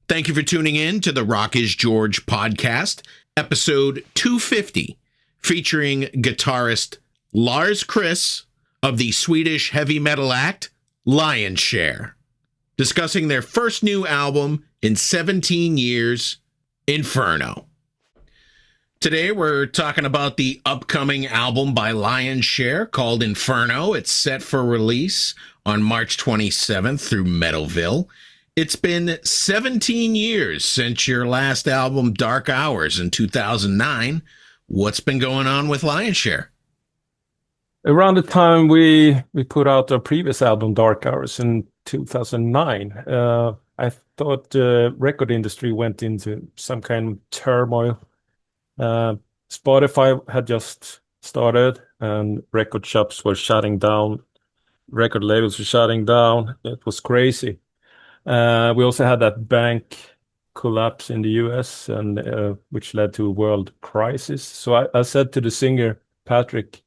Thank you for tuning in to the Rock is George podcast, episode 250, featuring guitarist LARS CHRISS of the Swedish heavy metal act Lion's Share, discussing their first new album in 17 years, Inferno. Today we're talking about the upcoming album by Lion's Share called Inferno. It's set for release on March 27th through Metalville. It's been 17 years since your last album, Dark Hours, in 2009. What's been going on with Lion's Share? Around the time we put out our previous album, Dark Hours, in 2009, I thought the record industry went into some kind of turmoil. Spotify had just started and record shops were shutting down. Record labels were shutting down. It was crazy. We also had that bank collapse in the US, and which led to a world crisis. So I said to the singer, Patrik,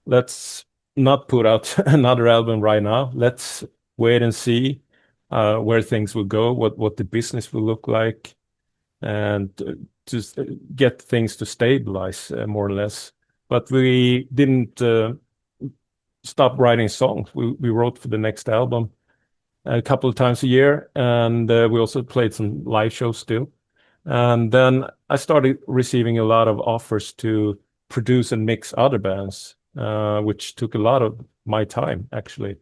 let's not put out another album right now. Let's wait and see where things will go, what the business will look like, and just get things to stabilize more or less. But we didn't stop writing songs. We wrote for the next album a couple of times a year, and we also played some live shows still. And then I started receiving a lot of offers to produce and mix other bands, which took a lot of my time, actually.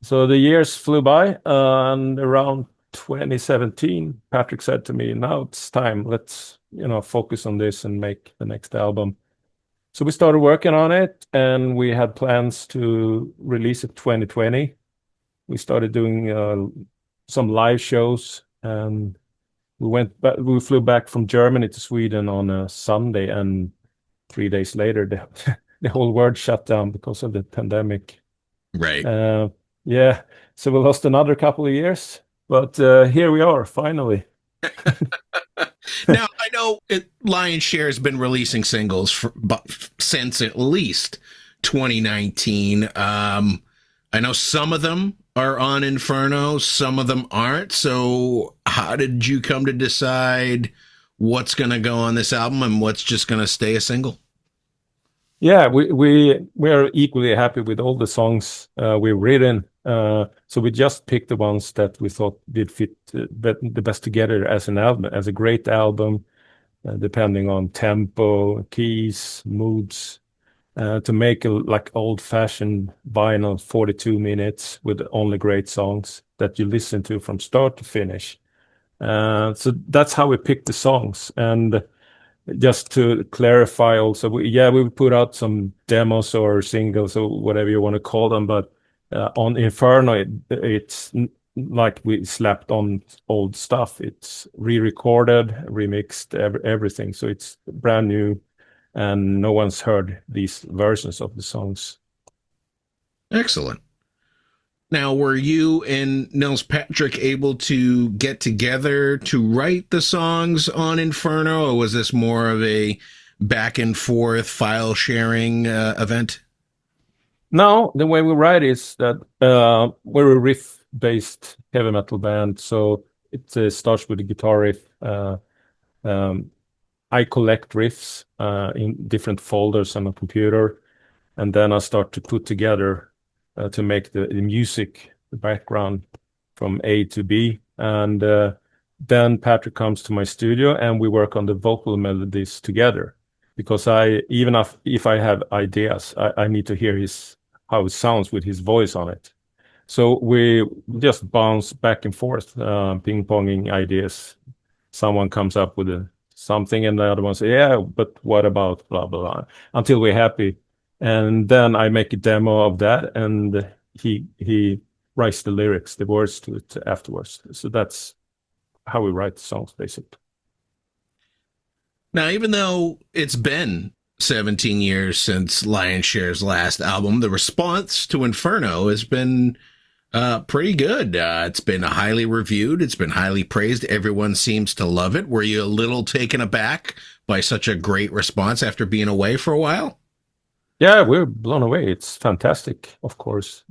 So the years flew by, and around 2017, Patrik said to me, now it's time, let's focus on this and make the next album. So we started working on it, and we had plans to release it 2020. We started doing some live shows, and we flew back from Germany to Sweden on a Sunday, and 3 days later, the whole world shut down because of the pandemic. Right. Yeah. So we lost another couple of years, but here we are, finally. Now, I know Lion's Share has been releasing singles since at least 2019. I know some of them are on Inferno, some of them aren't. So how did you come to decide what's going to go on this album and what's just going to stay a single? Yeah, we're equally happy with all the songs we've written. So we just picked the ones that we thought did fit the best together as an album, as a great album, depending on tempo, keys, moods. To make like old-fashioned vinyl 42 minutes with only great songs that you listen to from start to finish. So that's how we picked the songs. And just to clarify also, we put out some demos or singles or whatever you want to call them, but on Inferno, it's like we slapped on old stuff. It's re-recorded, remixed, everything. So it's brand new, and no one's heard these versions of the songs. Excellent. Now, were you and Nils Patrik able to get together to write the songs on Inferno, or was this more of a back and forth file sharing event? No, the way we write is that we're a riff-based heavy metal band, so it starts with a guitar riff. I collect riffs in different folders on a computer, and then I start to put together to make the music, the background from A to B. And then Patrik comes to my studio, and we work on the vocal melodies together. Because even if I have ideas, I need to hear how it sounds with his voice on it. So we just bounce back and forth, ping-ponging ideas. Someone comes up with something, and the other one says, yeah, but what about blah, blah, blah, until we're happy. And then I make a demo of that, and he writes the lyrics, the words to it afterwards. So that's how we write the songs, basically. Now, even though it's been 17 years since Lion's Share's last album, the response to Inferno has been pretty good. It's been highly reviewed. It's been highly praised. Everyone seems to love it. Were you a little taken aback by such a great response after being away for a while? Yeah, we're blown away. It's fantastic, of course.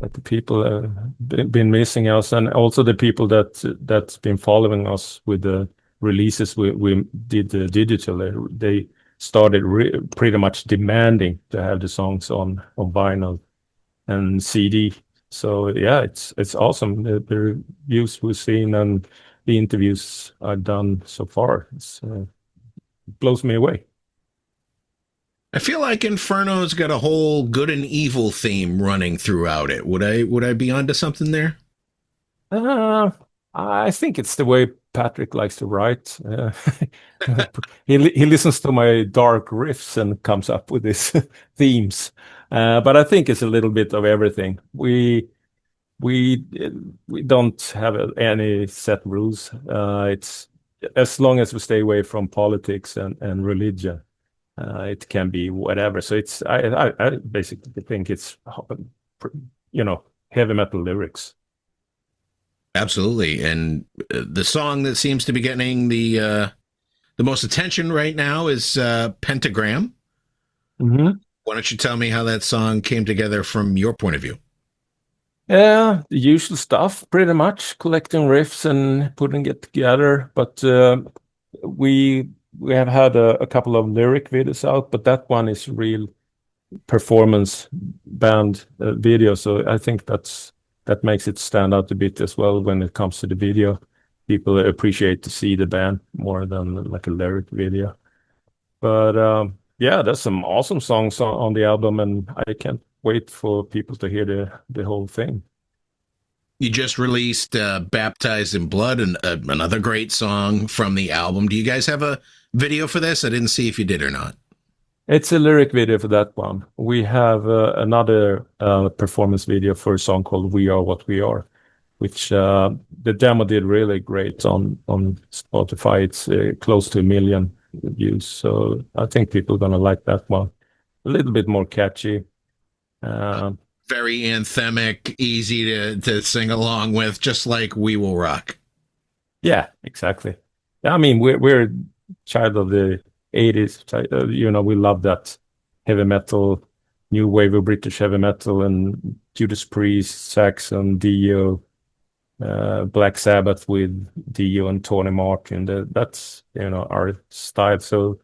that the people been missing us, and also the people that's been following us with the releases we did digital. They started pretty much demanding to have the songs on vinyl and CD. So yeah, it's awesome. The reviews we've seen and the interviews I've done so far, it blows me away. I feel like Inferno's got a whole good and evil theme running throughout it. Would I be onto something there? Uh, I think it's the way Patrick likes to write. He listens to my dark riffs and comes up with his themes. But I think it's a little bit of everything. We we don't have any set rules. It's as long as we stay away from politics and religion, it can be whatever. So I basically think it's heavy metal lyrics. Absolutely. And the song that seems to be getting the most attention right now is Pentagram. Mm-hmm. Why don't you tell me how that song came together from your point of view? Yeah, the usual stuff, pretty much collecting riffs and putting it together. But we we have had a couple of lyric videos out, but that one is real performance band video. So I think that makes it stand out a bit as well when it comes to the video. People appreciate to see the band more than like a lyric video. But yeah, there's some awesome songs on the album, and I can't wait for people to hear the whole thing. You just released Baptized in Blood, and another great song from the album. Do you guys have a video for this? I didn't see if you did or not. It's a lyric video for that one. We have another performance video for a song called We Are What We Are, which the demo did really great on Spotify. It's close to 1 million views. So I think people are going to like that one. A little bit more catchy. Very anthemic, easy to sing along with, just like We Will Rock. Yeah, exactly. I mean, we're a child of the 80s. We love that heavy metal, new wave of British heavy metal, and Judas Priest, Saxon, Dio, Black Sabbath with Dio and Tony Martin. That's our style. So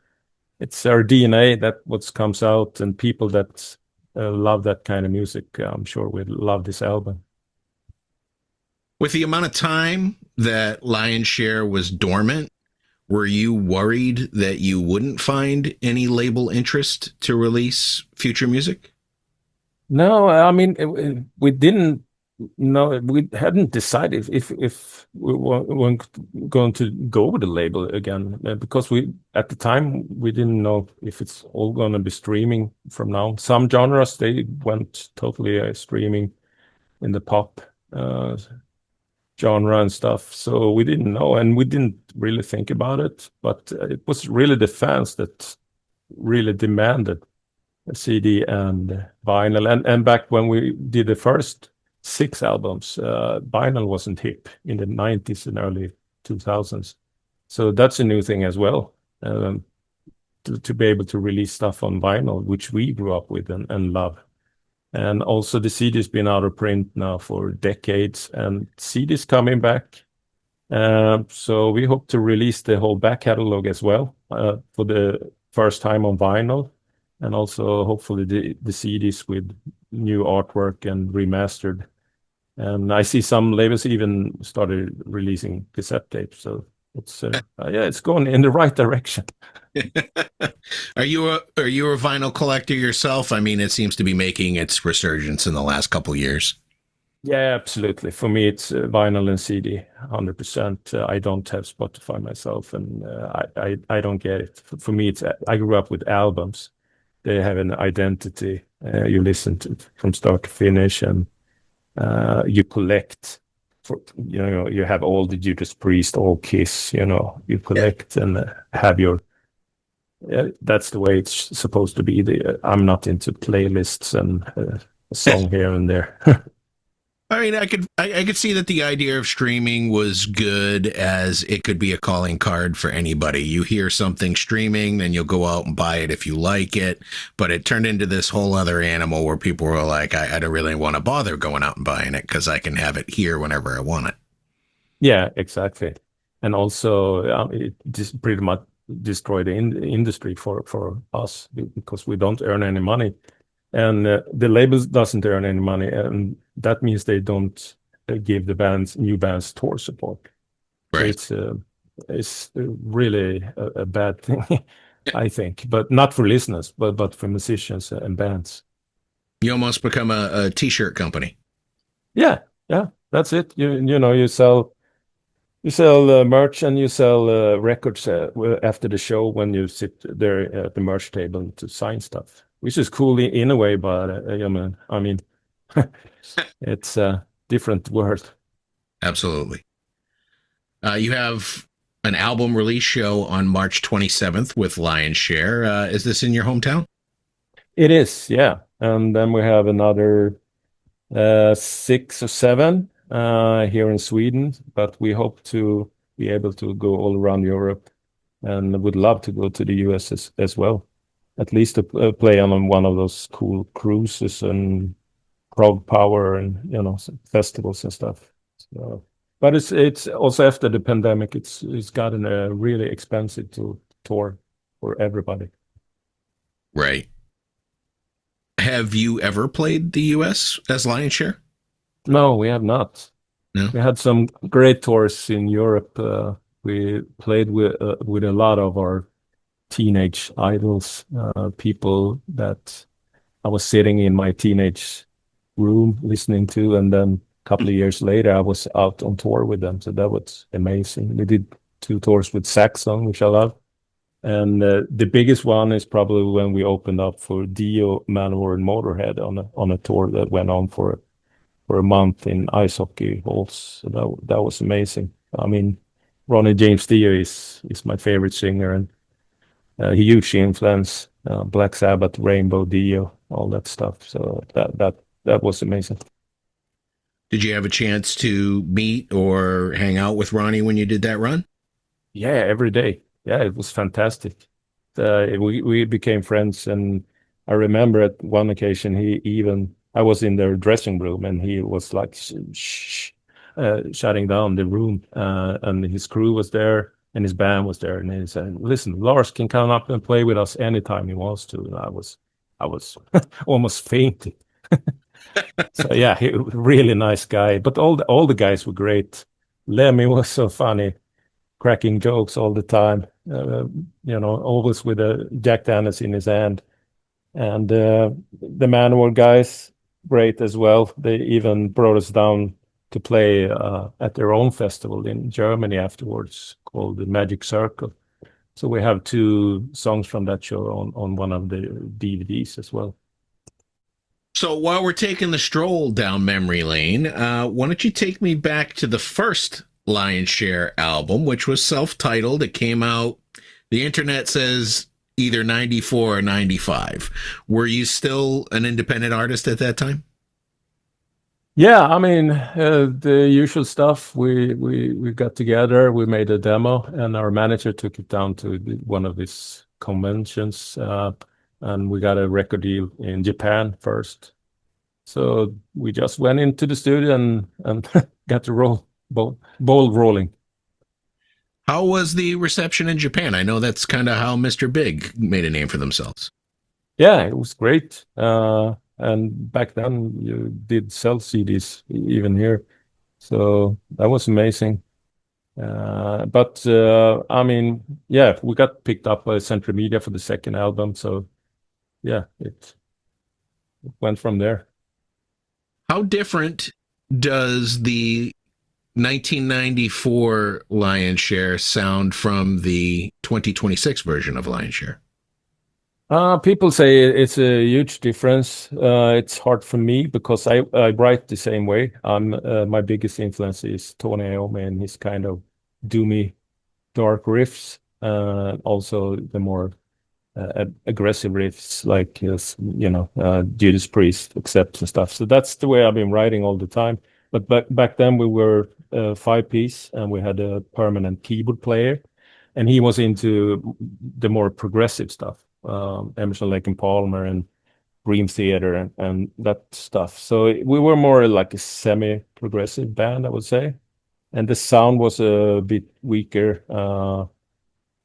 it's our DNA that what comes out, and people that love that kind of music, I'm sure will love this album. With the amount of time that Lion's Share was dormant, were you worried that you wouldn't find any label interest to release future music? No, I mean, we didn't know, we hadn't decided if we were going to go with the label again, because we at the time we didn't know if it's all going to be streaming from now. Some genres they went totally streaming in the pop genre and stuff, so we didn't know, and we didn't really think about it. But it was really the fans that really demanded a CD and vinyl, and back when we did the first 6 albums, vinyl wasn't hip in the 90s and early 2000s. So that's a new thing as well, to be able to release stuff on vinyl, which we grew up with and love. And also the CD's been out of print now for decades, and CD's coming back. So we hope to release the whole back catalog as well, for the first time on vinyl, and also hopefully the CDs with new artwork and remastered. And I see some labels even started releasing cassette tapes. So it's yeah, it's going in the right direction. Are you a vinyl collector yourself? I mean, it seems to be making its resurgence in the last couple of years. Yeah, absolutely. For me, it's vinyl and CD, 100%. I don't have Spotify myself, and I don't get it. For me, I grew up with albums. They have an identity. You listen to from start to finish, and you collect. You have all the Judas Priest, all Kiss. You collect and have your. That's the way it's supposed to be. I'm not into playlists and a song here and there. I mean, I could see that the idea of streaming was good, as it could be a calling card for anybody. You hear something streaming, then you'll go out and buy it if you like it. But it turned into this whole other animal where people were like, I don't really want to bother going out and buying it because I can have it here whenever I want it. Yeah, exactly. And also, it just pretty much destroyed the industry for us because we don't earn any money, and the labels doesn't earn any money, and that means they don't give the new bands tour support. Right. So it's really a bad thing, I think, but not for listeners, but for musicians and bands. You almost become a t-shirt company. Yeah, that's it. You know, you sell merch, and you sell records after the show when you sit there at the merch table to sign stuff, which is cool in a way, but I mean, it's a different world. Absolutely. You have an album release show on March 27th with Lion's Share. Is this in your hometown? It is, yeah. And then we have another 6 or 7 here in Sweden, but we hope to be able to go all around Europe, and would love to go to the US as well, at least to play on one of those cool cruises and Prog Power and festivals and stuff. So, but it's also after the pandemic, it's gotten really expensive to tour for everybody. Right. Have you ever played the US as Lion's Share? No, we have not. No. We had some great tours in Europe. We played with a lot of our teenage idols, people that I was sitting in my teenage room listening to, and then a couple of years later, I was out on tour with them. So that was amazing. We did 2 tours with Saxon, which I love. And the biggest one is probably when we opened up for Dio, MANOWAR, and MOTORHEAD on a tour that went on for a month in ice hockey halls. So that was amazing. I mean, Ronnie James Dio is my favorite singer, and a huge influence. Black Sabbath, Rainbow, Dio, all that stuff. So that was amazing. Did you have a chance to meet or hang out with Ronnie when you did that run? Yeah, every day. Yeah, it was fantastic. We became friends, and I remember at one occasion I was in their dressing room, and he was like shutting down the room, and his crew was there, and his band was there, and he said, "Listen, Lars can come up and play with us anytime he wants to." And I was almost fainting. So yeah, really nice guy. But all the guys were great. Lemmy was so funny, cracking jokes all the time. Always with a Jack Daniels in his hand. And the MANOWAR guys, great as well. They even brought us down to play at their own festival in Germany afterwards, called the Magic Circle. So we have 2 songs from that show on one of the DVDs as well. So while we're taking the stroll down memory lane, why don't you take me back to the first Lion's Share album, which was self-titled. It came out, the internet says, either 94 or 95. Were you still an independent artist at that time? Yeah, I mean, the usual stuff. We got together, we made a demo, and our manager took it down to one of these conventions, and we got a record deal in Japan first. So we just went into the studio and got the ball rolling. How was the reception in Japan? I know that's kind of how Mr. Big made a name for themselves. Yeah, it was great. And back then you did sell CDs even here. So that was amazing. But I mean, yeah, we got picked up by Central Media for the second album. So yeah, it went from there. How different does the 1994 Lion's Share sound from the 2026 version of Lion's Share? People say it's a huge difference. It's hard for me because I write the same way. My biggest influence is Tony Iommi and his kind of doomy, dark riffs. Also the more aggressive riffs, like Judas Priest, Accept and stuff. So that's the way I've been writing all the time. But back then we were 5-piece, and we had a permanent keyboard player, and he was into the more progressive stuff, Emerson, Lake and Palmer and Dream Theater and that stuff. So we were more like a semi-progressive band, I would say. And the sound was a bit weaker.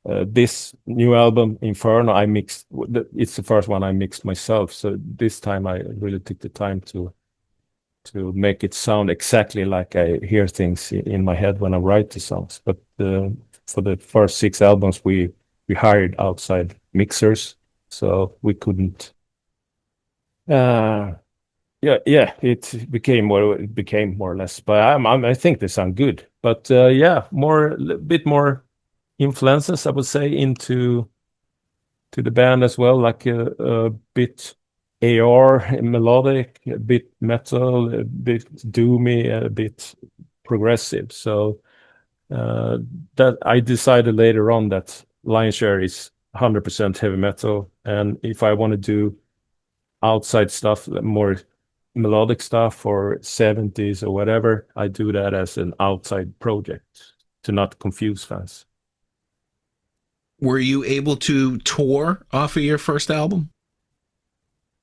This new album, Inferno, I mixed. It's the first one I mixed myself. So this time I really took the time to make it sound exactly like I hear things in my head when I write the songs. But for the first 6 albums, we hired outside mixers, so we couldn't. It became what it became, more or less. But I think they sound good. But a bit more influences, I would say, into the band as well, like a bit AR, melodic, a bit metal, a bit doomy, a bit progressive. So that I decided later on that lion's share is 100% heavy metal, and if I want to do outside stuff, more melodic stuff or 70s or whatever, I do that as an outside project to not confuse fans. Were you able to tour off of your first album?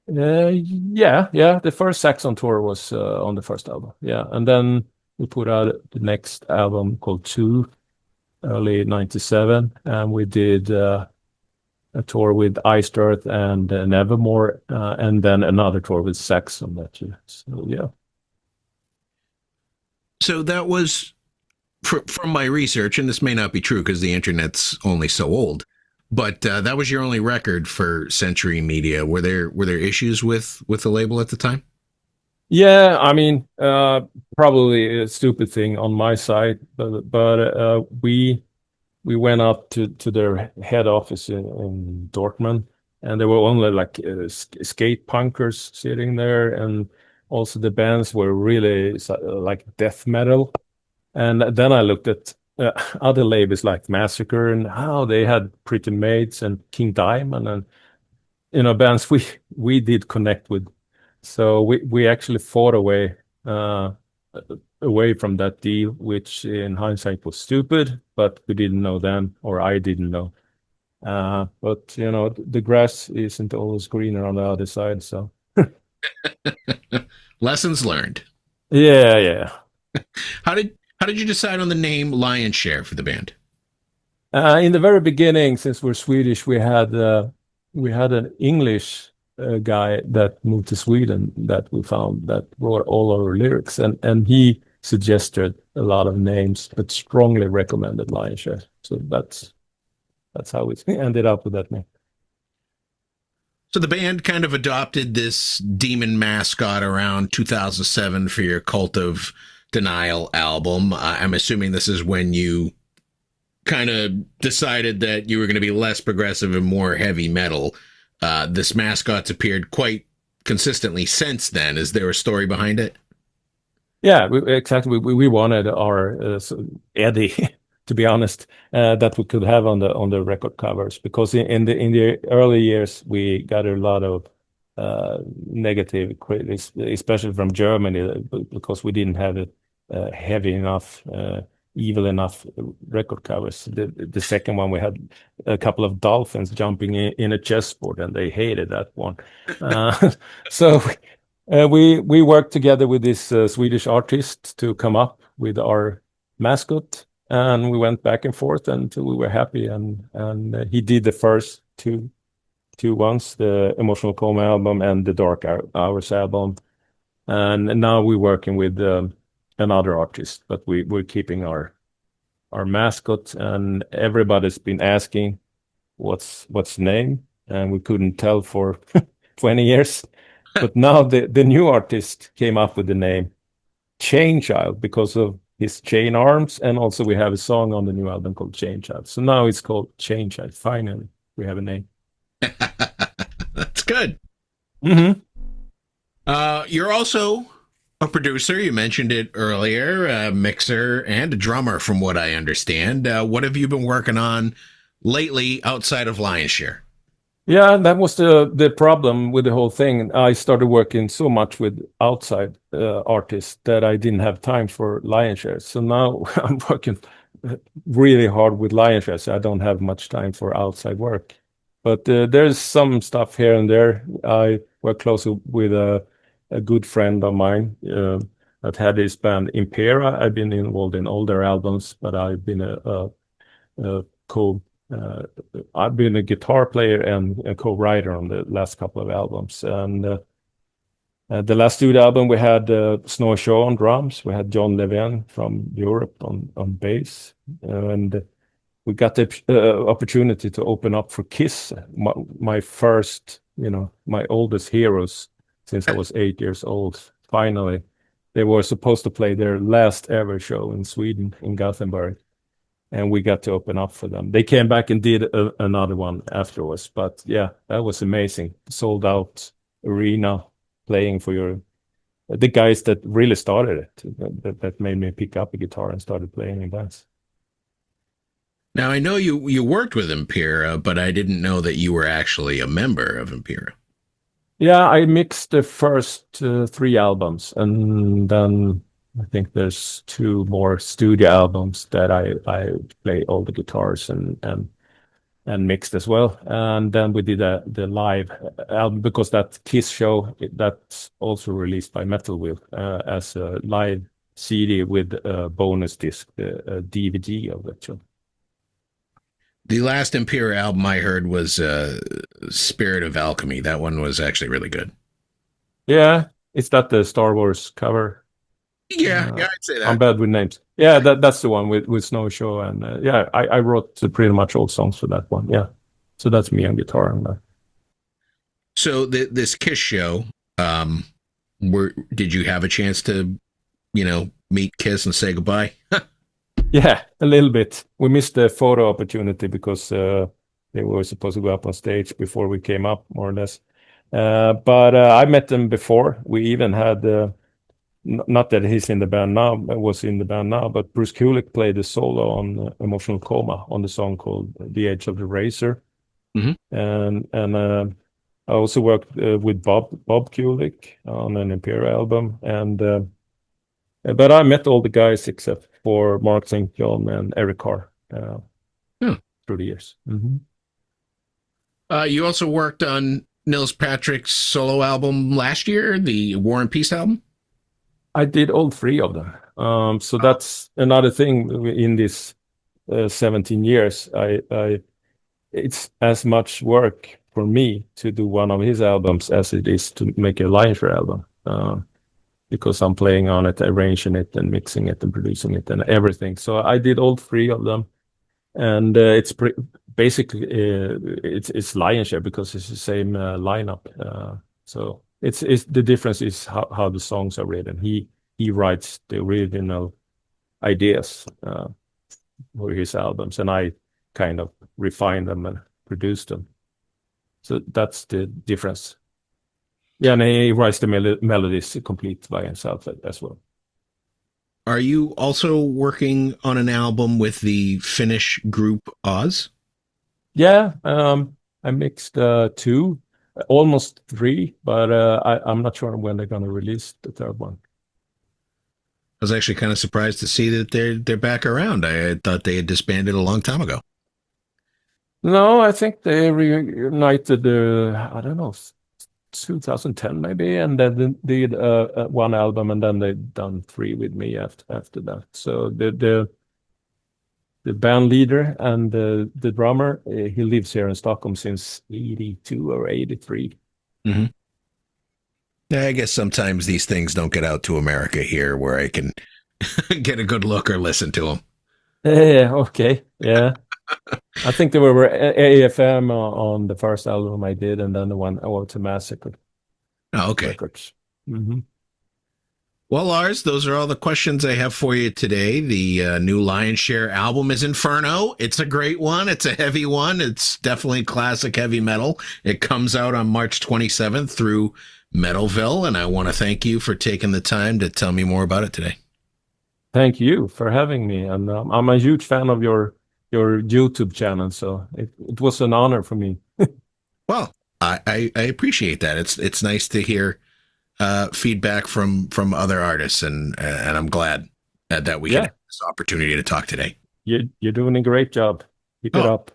Yeah. The first Saxon tour was on the first album. Yeah, and then we put out the next album called 2, early '97, and we did a tour with Iced Earth and Nevermore, and then another tour with Saxon that year. So yeah. So that was, from my research, and this may not be true because the internet's only so old, but that was your only record for Century Media. Were there issues with the label at the time? Yeah, I mean, probably a stupid thing on my side, but we went up to their head office in Dortmund, and there were only like skate punkers sitting there, and also the bands were really like death metal. And then I looked at other labels like Massacre and how they had Pretty Maids and King Diamond, and bands we did connect with. So we actually fought away from that deal, which in hindsight was stupid, but we didn't know then, or I didn't know. But the grass isn't always greener on the other side. So Lessons learned. yeah. How did you decide on the name Lion's Share for the band? In the very beginning, since we're Swedish, we had an English guy that moved to Sweden that we found that wrote all our lyrics, and he suggested a lot of names, but strongly recommended Lion's Share. So that's how we ended up with that name. So the band kind of adopted this demon mascot around 2007 for your Cult of Denial album. I'm assuming this is when you kind of decided that you were going to be less progressive and more heavy metal. This mascot's appeared quite consistently since then. Is there a story behind it? Yeah, exactly. We wanted our Eddie, to be honest, that we could have on the record covers, because in the early years we got a lot of negative critics, especially from Germany, because we didn't have it heavy enough, evil enough record covers. The second one, we had a couple of dolphins jumping in a chessboard, and they hated that one. So we worked together with this Swedish artist to come up with our mascot, and we went back and forth until we were happy. And he did the first two ones, the Emotional Coma album and the Dark Hours album. And now we're working with another artist, but we're keeping our mascot, and everybody's been asking what's the name, and we couldn't tell for 20 years. But now the new artist came up with the name Chain Child because of his chain arms, and also we have a song on the new album called Chain Child. So now it's called Chain Child. Finally, we have a name. That's good. Mm-hmm. You're also a producer. You mentioned it earlier, a mixer and a drummer, from what I understand. What have you been working on lately outside of Lion's Share? Yeah, that was the problem with the whole thing. I started working so much with outside artists that I didn't have time for lion shares. So now I'm working really hard with lion shares. I don't have much time for outside work. But there's some stuff here and there. I work closely with a good friend of mine that had his band Impera. I've been involved in all their albums, but I've been a co uh, I've been a guitar player and a co-writer on the last couple of albums. And the last studio album, we had Snow Show on drums. We had John Levin from Europe on bass. And we got the opportunity to open up for Kiss, my first, my oldest heroes since I was 8 years old. Finally, they were supposed to play their last ever show in Sweden, in Gothenburg, and we got to open up for them. They came back and did another one afterwards. But yeah, that was amazing. Sold out arena, playing for the guys that really started it, that made me pick up a guitar and started playing in bands. Now, I know you worked with Impera, but I didn't know that you were actually a member of Impera. Yeah, I mixed the first three albums, and then I think there's two more studio albums that I play all the guitars and mixed as well. And then we did the live album, because that Kiss show, that's also released by Metalville as a live CD with a bonus disc, the DVD of that show. The last Impera album I heard was Spirit of Alchemy. That one was actually really good. Yeah, is that the Star Wars cover? Yeah, I'd say that. I'm bad with names. Yeah, that's the one with Snow Show, and yeah, I wrote pretty much all songs for that one. Yeah, so that's me on guitar and that. So this Kiss show, did you have a chance to, meet Kiss and say goodbye? Yeah, a little bit. We missed the photo opportunity because they were supposed to go up on stage before we came up, more or less. But I met them before. We even had, not that he's in the band now, was in the band now, but Bruce Kulick played the solo on Emotional Coma on the song called The Age of the Razor. Mm-hmm. And I also worked with Bob Kulick on an Impera album. But I met all the guys except for Mark St. John and Eric Carr through the years. Mm-hmm. You also worked on Nils Patrik's solo album last year, the War and Peace album? I did all three of them. So that's another thing in this 17 years. It's as much work for me to do one of his albums as it is to make a Lion Share album. Because I'm playing on it, arranging it, and mixing it, and producing it, and everything. So I did all three of them, and it's basically it's Lion Share because it's the same lineup. So it's the difference is how the songs are written. He writes the original ideas for his albums, and I kind of refine them and produce them. So that's the difference. Yeah, and he writes the melodies complete by himself as well. Are you also working on an album with the Finnish group Oz? Yeah, I mixed two, almost three, but I'm not sure when they're going to release the third one. I was actually kind of surprised to see that they're back around. I thought they had disbanded a long time ago. No, I think they reunited, I don't know, 2010 maybe, and then did one album, and then they've done three with me after that. So the band leader and the drummer, he lives here in Stockholm since 82 or 83. Mm-hmm. I guess sometimes these things don't get out to America here where I can get a good look or listen to them. Yeah, okay, yeah. I think they were AFM on the first album I did, and then the one I went to Massacre. Oh, okay. Records. Mm-hmm. Well, Lars, those are all the questions I have for you today. The new Lion Share album is Inferno. It's a great one. It's a heavy one. It's definitely classic heavy metal. It comes out on March 27th through Metalville, and I want to thank you for taking the time to tell me more about it today. Thank you for having me, and I'm a huge fan of your YouTube channel, so it was an honor for me. Well, I appreciate that. It's nice to hear feedback from other artists, and I'm glad that we had this opportunity to talk today. You're doing a great job. Keep it up.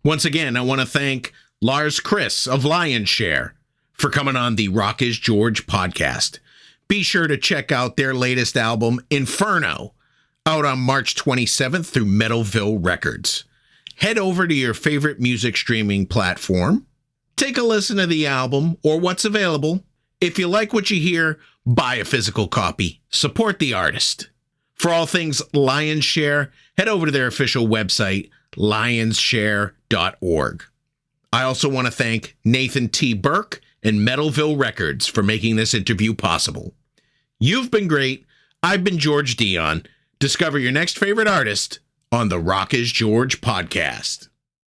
Once again, I want to thank LARS CHRISS of Lionshare for coming on the Rock is George podcast. Be sure to check out their latest album, Inferno, out on March 27th through Metalville Records. Head over to your favorite music streaming platform. Take a listen to the album or what's available. If you like what you hear, buy a physical copy. Support the artist. For all things Lionshare, head over to their official website, lionsshare.org. I also want to thank Nathan T. Burke and Metalville Records for making this interview possible. You've been great. I've been George Dionne. Discover your next favorite artist on the Rock is George podcast.